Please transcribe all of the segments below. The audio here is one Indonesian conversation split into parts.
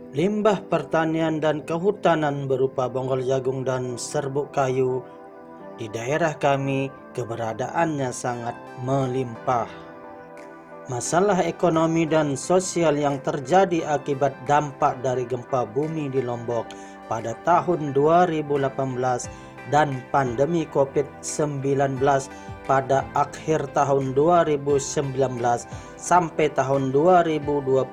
Limbah pertanian dan kehutanan berupa bonggol jagung dan serbuk kayu di daerah kami keberadaannya sangat melimpah. Masalah ekonomi dan sosial yang terjadi akibat dampak dari gempa bumi di Lombok pada tahun 2018 dan pandemi COVID-19 pada akhir tahun 2019 sampai tahun 2022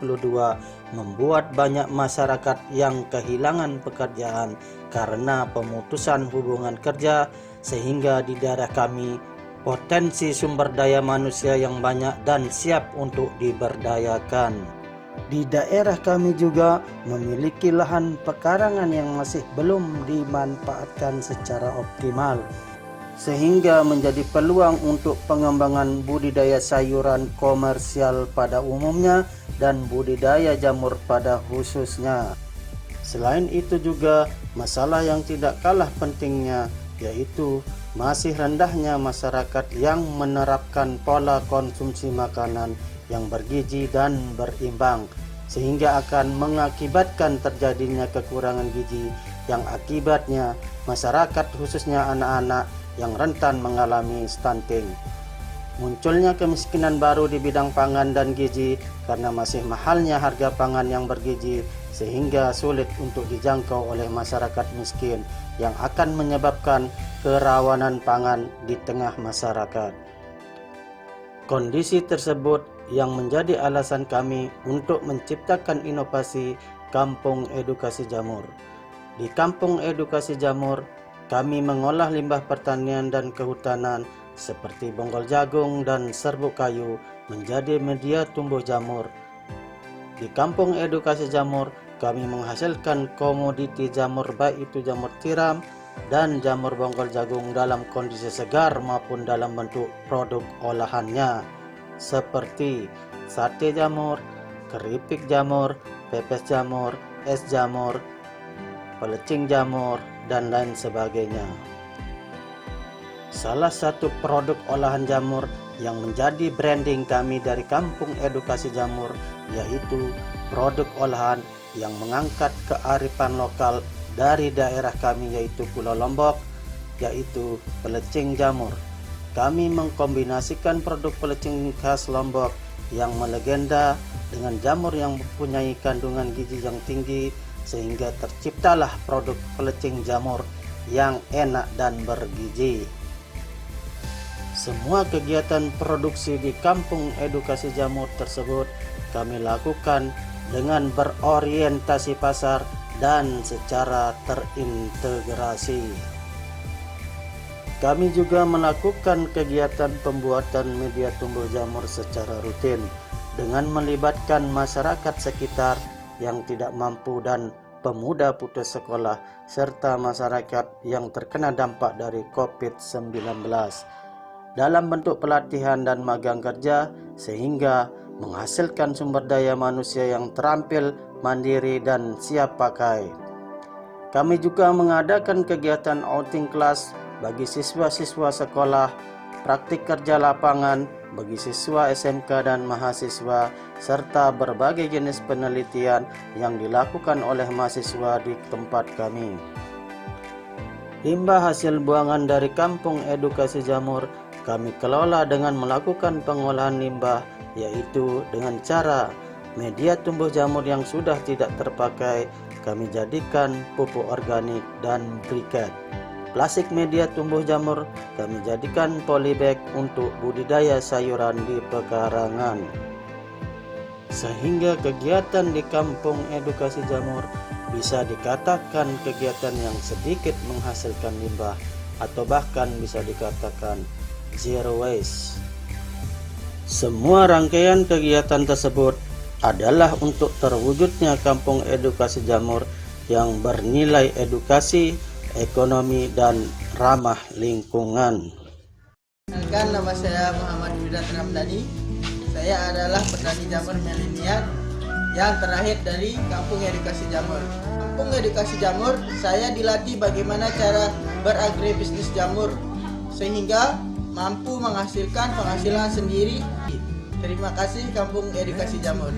membuat banyak masyarakat yang kehilangan pekerjaan karena pemutusan hubungan kerja, sehingga di daerah kami potensi sumber daya manusia yang banyak dan siap untuk diberdayakan. Di daerah kami juga memiliki lahan pekarangan yang masih belum dimanfaatkan secara optimal, sehingga menjadi peluang untuk pengembangan budidaya sayuran komersial pada umumnya dan budidaya jamur pada khususnya. Selain itu juga masalah yang tidak kalah pentingnya yaitu masih rendahnya masyarakat yang menerapkan pola konsumsi makanan yang bergizi dan berimbang, sehingga akan mengakibatkan terjadinya kekurangan gizi yang akibatnya masyarakat khususnya anak-anak yang rentan mengalami stunting. Munculnya kemiskinan baru di bidang pangan dan gizi karena masih mahalnya harga pangan yang bergizi sehingga sulit untuk dijangkau oleh masyarakat miskin yang akan menyebabkan kerawanan pangan di tengah masyarakat. Kondisi tersebut yang menjadi alasan kami untuk menciptakan inovasi Kampung Edukasi Jamur. Di Kampung Edukasi Jamur, kami mengolah limbah pertanian dan kehutanan seperti bonggol jagung dan serbuk kayu menjadi media tumbuh jamur. Di Kampung Edukasi Jamur, kami menghasilkan komoditi jamur baik itu jamur tiram dan jamur bonggol jagung dalam kondisi segar maupun dalam bentuk produk olahannya seperti sate jamur, keripik jamur, pepes jamur, es jamur, pelecing jamur, dan lain sebagainya. Salah satu produk olahan jamur yang menjadi branding kami dari Kampung Edukasi Jamur yaitu produk olahan yang mengangkat kearifan lokal dari daerah kami yaitu Pulau Lombok, yaitu pelecing jamur. Kami mengkombinasikan produk pelecing khas Lombok yang melegenda dengan jamur yang mempunyai kandungan gizi yang tinggi sehingga terciptalah produk pelecing jamur yang enak dan bergizi. Semua kegiatan produksi di Kampung Edukasi Jamur tersebut kami lakukan dengan berorientasi pasar dan secara terintegrasi. Kami juga melakukan kegiatan pembuatan media tumbuh jamur secara rutin dengan melibatkan masyarakat sekitar yang tidak mampu dan pemuda putus sekolah serta masyarakat yang terkena dampak dari COVID-19 dalam bentuk pelatihan dan magang kerja sehingga menghasilkan sumber daya manusia yang terampil, mandiri, dan siap pakai. Kami juga mengadakan kegiatan outing kelas bagi siswa-siswa sekolah, praktik kerja lapangan bagi siswa SMK dan mahasiswa, serta berbagai jenis penelitian yang dilakukan oleh mahasiswa di tempat kami. Limbah hasil buangan dari Kampung Edukasi Jamur kami kelola dengan melakukan pengolahan limbah, yaitu dengan cara media tumbuh jamur yang sudah tidak terpakai kami jadikan pupuk organik dan briket. Plastik media tumbuh jamur kami jadikan polybag untuk budidaya sayuran di pekarangan. Sehingga kegiatan di Kampung Edukasi Jamur bisa dikatakan kegiatan yang sedikit menghasilkan limbah atau bahkan bisa dikatakan zero waste. Semua rangkaian kegiatan tersebut adalah untuk terwujudnya Kampung Edukasi Jamur yang bernilai edukasi, ekonomi, dan ramah lingkungan. Nama saya Muhammad Widat Ramdhani. Saya adalah petani jamur milenial yang terakhir dari Kampung Edukasi Jamur. Kampung Edukasi Jamur, saya dilatih bagaimana cara beragribisnis jamur sehingga mampu menghasilkan penghasilan sendiri. Terima kasih Kampung Edukasi Jamur.